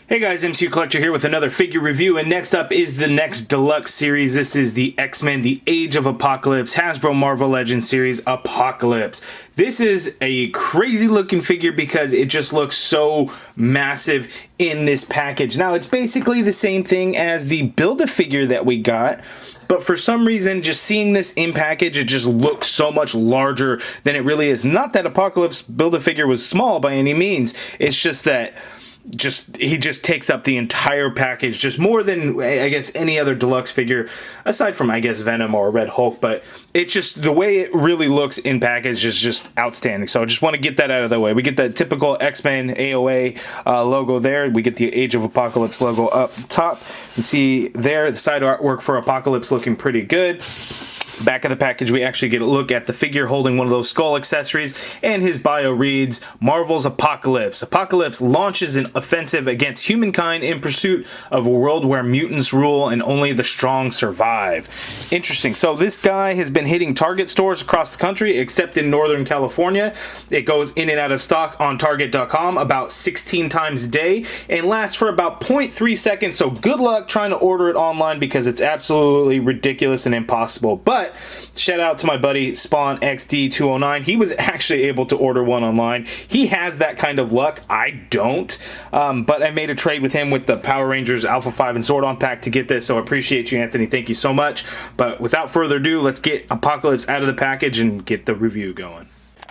Hey guys, MCU Collector here with another figure review, and next up is the next Deluxe series. This is the X-Men, the Age of Apocalypse, Hasbro Marvel Legends series, Apocalypse. This is a crazy looking figure because it just looks so massive in this package. Now, it's basically the same thing as the Build-A-Figure that we got, but for some reason, just seeing this in package, it just looks so much larger than it really is. Not that Apocalypse Build-A-Figure was small by any means, it's just that he just takes up the entire package, just more than I guess any other Deluxe figure aside from I guess Venom or Red Hulk. But it's just the way it really looks in package is just outstanding. So I just want to get that out of the way. We get the typical X-Men AOA logo there. We get the Age of Apocalypse logo up top. You can see there the side artwork for Apocalypse looking pretty good. Back of the package, we actually get a look at the figure holding one of those skull accessories, and his bio reads, Marvel's Apocalypse. Apocalypse launches an offensive against humankind in pursuit of a world where mutants rule and only the strong survive. Interesting. So this guy has been hitting Target stores across the country, except in Northern California. It goes in and out of stock on Target.com about 16 times a day and lasts for about 0.3 seconds. So good luck trying to order it online because it's absolutely ridiculous and impossible. But shout out to my buddy Spawn XD209. He was actually able to order one online. He has that kind of luck. I don't. But I made a trade with him with the Power Rangers Alpha 5 and Zordon pack to get this. So I appreciate you, Anthony. Thank you so much. But without further ado, let's get Apocalypse out of the package and get the review going.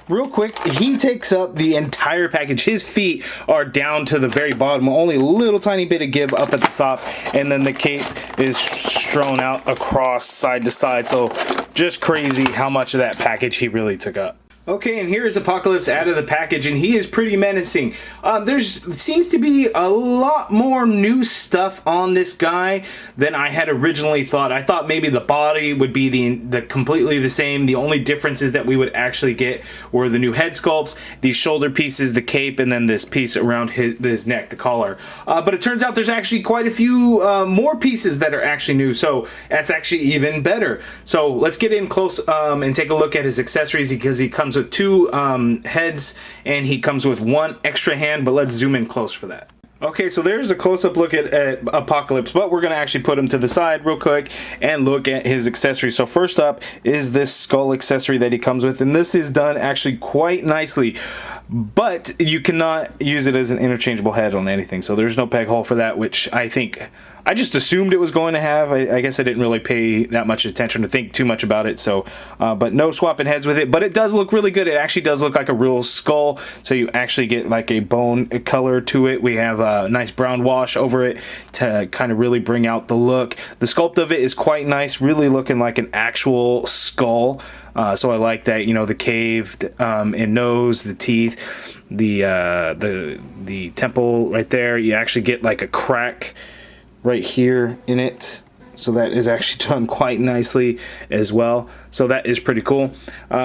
Real quick, he takes up the entire package. His feet are down to the very bottom, only a little tiny bit of give up at the top, and then the cape is strewn out across side to side. So just crazy how much of that package he really took up. Okay, and here is Apocalypse out of the package, and he is pretty menacing. There seems to be a lot more new stuff on this guy than I had originally thought. I thought maybe the body would be the completely the same. The only differences that we would actually get were the new head sculpts, these shoulder pieces, the cape, and then this piece around his neck, the collar. But it turns out there's actually quite a few more pieces that are actually new, so that's actually even better. So let's get in close and take a look at his accessories because he comes with two heads and he comes with one extra hand, but let's zoom in close for that. Okay, so there's a close-up look at Apocalypse, but we're going to actually put him to the side real quick and look at his accessories. So first up is this skull accessory that he comes with, and this is done actually quite nicely, but you cannot use it as an interchangeable head on anything, so there's no peg hole for that, which I just assumed it was going to have. I guess I didn't really pay that much attention to think too much about it, so but no swapping heads with it, but it does look really good. It actually does look like a real skull, so you actually get like a bone color to it. We have a nice brown wash over it to kind of really bring out the look. The sculpt of it is quite nice, really looking like an actual skull. So I like that, you know, the caved and nose, the teeth, the temple right there. You actually get like a crack right here in it, so that is actually done quite nicely as well, so that is pretty cool.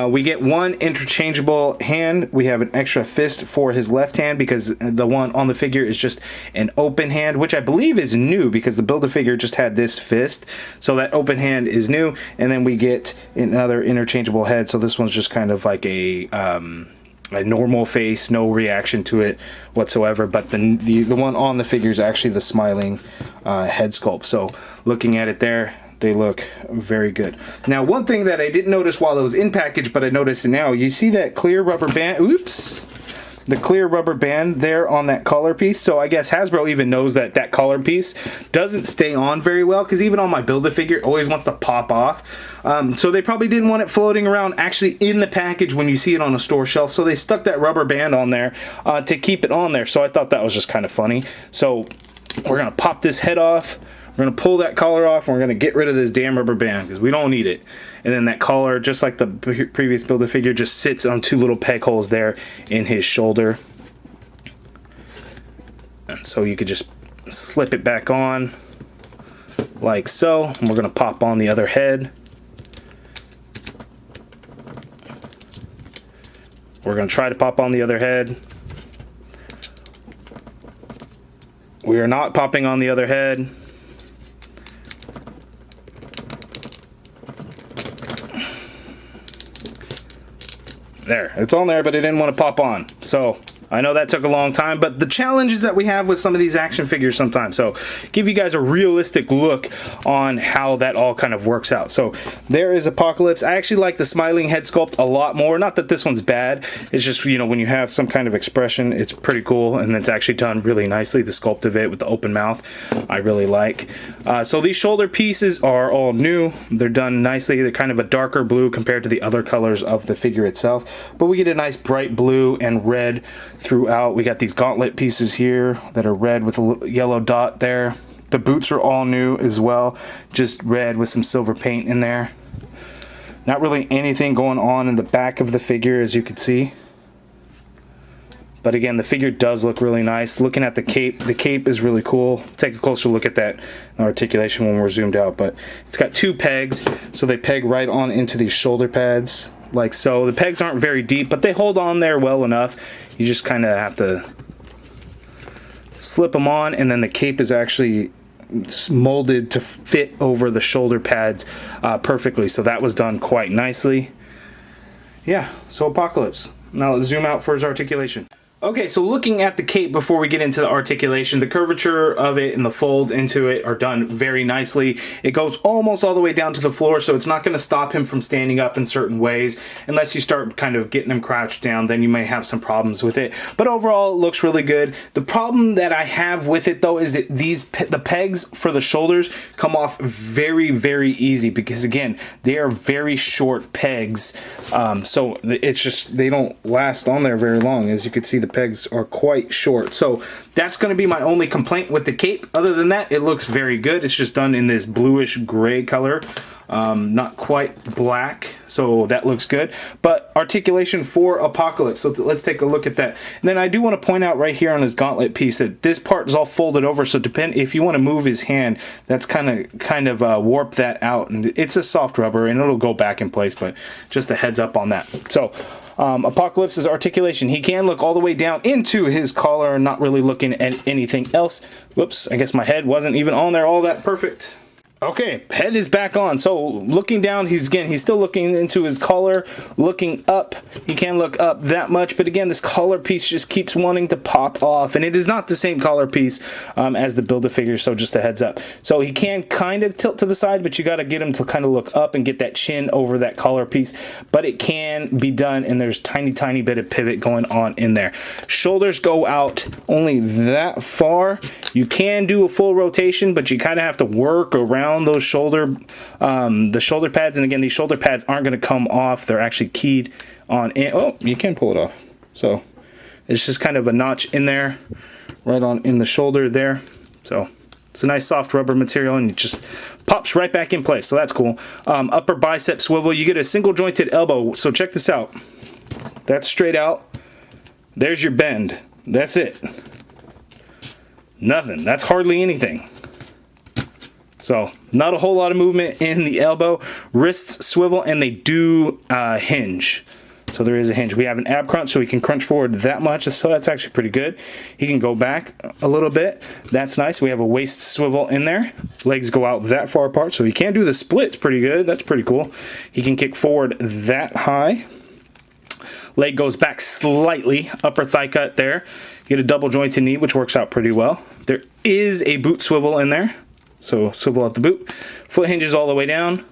We get one interchangeable hand. We have an extra fist for his left hand because the one on the figure is just an open hand, which I believe is new because the Build-A-Figure just had this fist, so that open hand is new. And then we get another interchangeable head, so this one's just kind of like a normal face, no reaction to it whatsoever, but the one on the figure is actually the smiling head sculpt. So looking at it there, they look very good. Now, one thing that I didn't notice while it was in package, but I noticed it now, you see that clear rubber band? Oops! The clear rubber band there on that collar piece. So I guess Hasbro even knows that that collar piece doesn't stay on very well, because even on my Build-A-Figure it always wants to pop off. So they probably didn't want it floating around actually in the package when you see it on a store shelf, so they stuck that rubber band on there to keep it on there. So I thought that was just kind of funny. So we're gonna pop this head off, we're gonna pull that collar off, and we're gonna get rid of this damn rubber band because we don't need it. And then that collar, just like the previous Build-A-Figure, just sits on two little peg holes there in his shoulder. And so you could just slip it back on like so. And we're gonna pop on the other head. We're gonna try to pop on the other head. We are not popping on the other head. There, it's on there, but it didn't want to pop on. So I know that took a long time, but the challenges that we have with some of these action figures sometimes. So give you guys a realistic look on how that all kind of works out. So there is Apocalypse. I actually like the smiling head sculpt a lot more. Not that this one's bad. It's just, you know, when you have some kind of expression, it's pretty cool, and it's actually done really nicely. The sculpt of it with the open mouth, I really like. So these shoulder pieces are all new. They're done nicely. They're kind of a darker blue compared to the other colors of the figure itself. But we get a nice bright blue and red throughout. We got these gauntlet pieces here that are red with a little yellow dot there. The boots are all new as well, just red with some silver paint in there. Not really anything going on in the back of the figure, as you can see. But again, the figure does look really nice. Looking at the cape is really cool. Take a closer look at that articulation when we're zoomed out. But it's got two pegs, so they peg right on into these shoulder pads, like so. The pegs aren't very deep, but they hold on there well enough. You just kind of have to slip them on, and then the cape is actually molded to fit over the shoulder pads perfectly. So that was done quite nicely. Yeah, so Apocalypse. Now let's zoom out for his articulation. Okay, so looking at the cape before we get into the articulation, the curvature of it and the folds into it are done very nicely. It goes almost all the way down to the floor, so it's not going to stop him from standing up in certain ways. Unless you start kind of getting him crouched down, then you may have some problems with it. But overall, it looks really good. The problem that I have with it, though, is that the pegs for the shoulders come off very, very easy because, again, they are very short pegs. So it's just, they don't last on there very long. As you can see, the pegs are quite short, so that's going to be my only complaint with the cape. Other than that, it looks very good. It's just done in this bluish gray color, not quite black, so that looks good. But articulation for Apocalypse, so let's take a look at that. And then I do want to point out right here on his gauntlet piece that this part is all folded over, so if you want to move his hand, that's kind of warp that out, and it's a soft rubber and it'll go back in place, but just a heads up on that. So Apocalypse's articulation, he can look all the way down into his collar, not really looking at anything else. Whoops, I guess my head wasn't even on there all that perfect. Okay, head is back on. So looking down, he's still looking into his collar, looking up. He can't look up that much, but again, this collar piece just keeps wanting to pop off, and it is not the same collar piece as the Build-A-Figure, so just a heads up. So he can kind of tilt to the side, but you got to get him to kind of look up and get that chin over that collar piece, but it can be done, and there's tiny bit of pivot going on in there. Shoulders go out only that far. You can do a full rotation, but you kind of have to work around those the shoulder pads, and again, these shoulder pads aren't going to come off. They're actually keyed on in. Oh, you can pull it off. So it's just kind of a notch in there, right on in the shoulder there. So it's a nice soft rubber material, and it just pops right back in place. So that's cool. Upper bicep swivel. You get a single jointed elbow. So check this out. That's straight out. There's your bend. That's it. Nothing. That's hardly anything. So not a whole lot of movement in the elbow. Wrists swivel, and they do hinge. So there is a hinge. We have an ab crunch, so he can crunch forward that much. So that's actually pretty good. He can go back a little bit. That's nice. We have a waist swivel in there. Legs go out that far apart, so he can do the splits pretty good. That's pretty cool. He can kick forward that high. Leg goes back slightly. Upper thigh cut there. Get a double jointed knee, which works out pretty well. There is a boot swivel in there. So swivel out the boot. Foot hinges all the way down.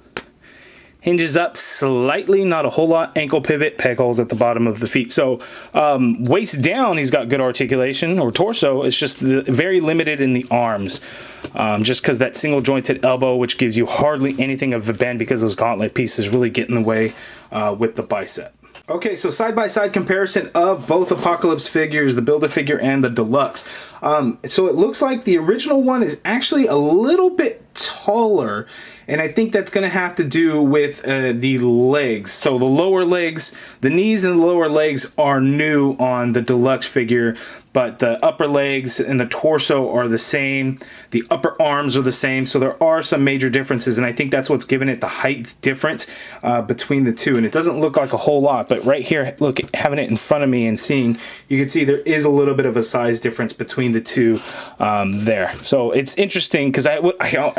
Hinges up slightly, not a whole lot. Ankle pivot, peg holes at the bottom of the feet. So waist down, he's got good articulation, or torso. It's just very limited in the arms. Just because that single jointed elbow, which gives you hardly anything of a bend because those gauntlet pieces really get in the way with the bicep. Okay, so side-by-side comparison of both Apocalypse figures, the Build-A-Figure and the Deluxe. So it looks like the original one is actually a little bit taller, and I think that's going to have to do with the legs. So the lower legs, the knees and the lower legs are new on the Deluxe figure, but the upper legs and the torso are the same. The upper arms are the same, so there are some major differences, and I think that's what's giving it the height difference between the two. And it doesn't look like a whole lot, but right here, look, having it in front of me and seeing, you can see there is a little bit of a size difference between the two there. So it's interesting because I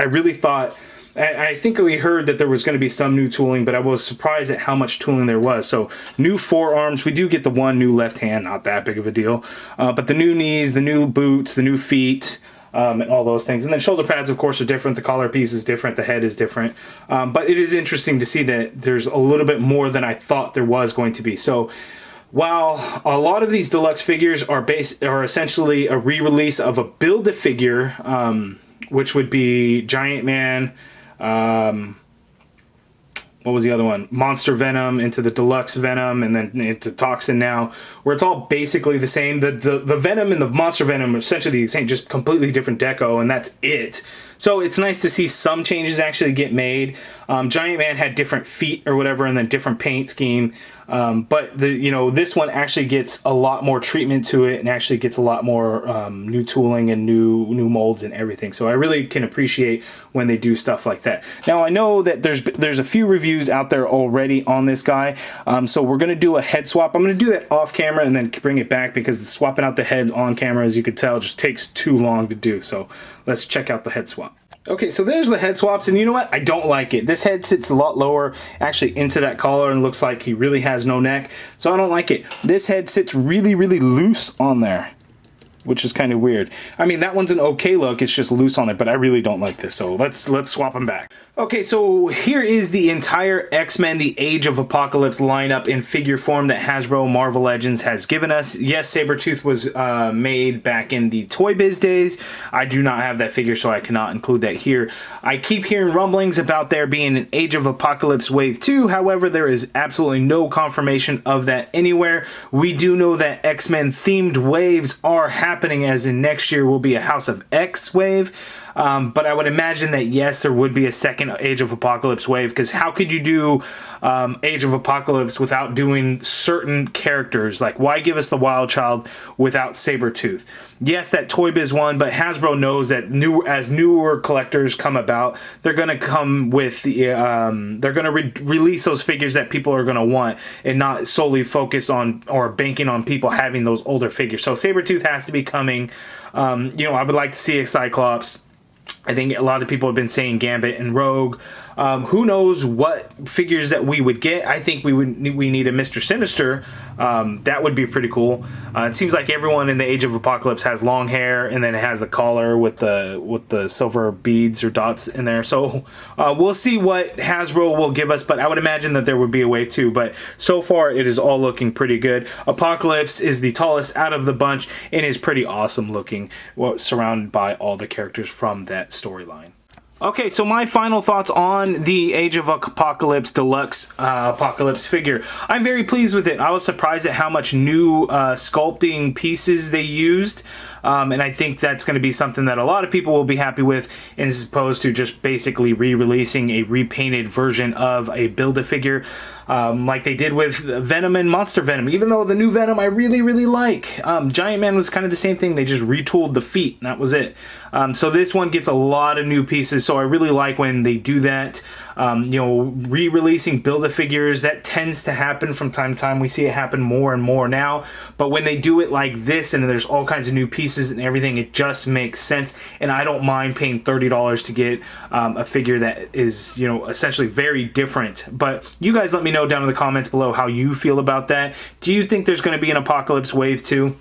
really thought I think we heard that there was going to be some new tooling, but I was surprised at how much tooling there was. So new forearms, we do get the one new left hand, not that big of a deal. But the new knees, the new boots, the new feet, and all those things. And then shoulder pads, of course, are different. The collar piece is different. The head is different. But it is interesting to see that there's a little bit more than I thought there was going to be. So while a lot of these deluxe figures are essentially a re-release of a Build-A-Figure, which would be Giant Man, what was the other one? Monster Venom into the Deluxe Venom, and then into Toxin now, where it's all basically the same. The Venom and the Monster Venom are essentially the same, just completely different deco, and that's it. So it's nice to see some changes actually get made. Giant Man had different feet or whatever, and then different paint scheme. But this one actually gets a lot more treatment to it, and actually gets a lot more new tooling and new molds and everything. So I really can appreciate when they do stuff like that. Now I know that there's a few reviews out there already on this guy, so we're gonna do a head swap. I'm gonna do that off camera and then bring it back, because swapping out the heads on camera, as you could tell, just takes too long to do. So let's check out the head swap. Okay, so there's the head swaps, and you know what? I don't like it. This head sits a lot lower, actually into that collar, and looks like he really has no neck, so I don't like it. This head sits really, really loose on there, which is kind of weird. I mean, that one's an okay look, it's just loose on it, but I really don't like this, so let's swap them back. Okay, so here is the entire X-Men The Age of Apocalypse lineup in figure form that Hasbro Marvel Legends has given us. Yes, Sabretooth was made back in the Toy Biz days. I do not have that figure, so I cannot include that here. I keep hearing rumblings about there being an Age of Apocalypse Wave 2. However, there is absolutely no confirmation of that anywhere. We do know that X-Men themed waves are happening, as in next year will be a House of X wave. But I would imagine that, yes, there would be a second Age of Apocalypse wave, because how could you do Age of Apocalypse without doing certain characters? Like, why give us the Wild Child without Sabretooth? Yes, that Toy Biz one, but Hasbro knows that as newer collectors come about, they're going to come with the, they're going to release those figures that people are going to want, and not solely focus on or banking on people having those older figures. So Sabretooth has to be coming. I would like to see a Cyclops. I think a lot of people have been saying Gambit and Rogue. Who knows what figures that we would get? I think we need a Mr. Sinister. That would be pretty cool. It seems like everyone in the Age of Apocalypse has long hair, and then it has the collar with the silver beads or dots in there. So we'll see what Hasbro will give us, but I would imagine that there would be a wave 2. But so far, it is all looking pretty good. Apocalypse is the tallest out of the bunch and is pretty awesome looking, surrounded by all the characters from that storyline. Okay, so my final thoughts on the Age of Apocalypse Deluxe Apocalypse figure. I'm very pleased with it. I was surprised at how much new sculpting pieces they used. And I think that's going to be something that a lot of people will be happy with, as opposed to just basically re-releasing a repainted version of a Build-A-Figure. Like they did with Venom and Monster Venom. Even though the new Venom I really, really like. Giant Man was kind of the same thing. They just retooled the feet, and that was it. So this one gets a lot of new pieces, so I really like when they do that. Re-releasing Build-A-Figures, that tends to happen from time to time. We see it happen more and more now. But when they do it like this, and there's all kinds of new pieces and everything, it just makes sense. And I don't mind paying $30 to get a figure that is, essentially very different. But you guys let me know down in the comments below how you feel about that. Do you think there's going to be an Apocalypse Wave 2?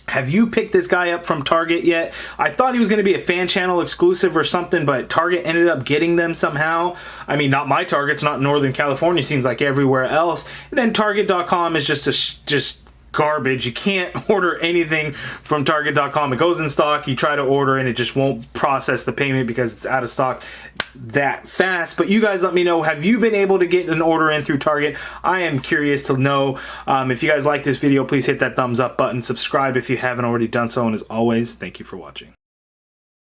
Have you picked this guy up from Target yet? I thought he was going to be a fan channel exclusive or something, but Target ended up getting them somehow. I mean, not my Target's not Northern California, seems like everywhere else. And then Target.com is just garbage. You can't order anything from Target.com. It goes in stock, you try to order, and it just won't process the payment because it's out of stock that fast. But you guys let me know, have you been able to get an order in through Target? I am curious to know. If you guys like this video, please hit that thumbs up button, subscribe if you haven't already done so, and as always, thank you for watching.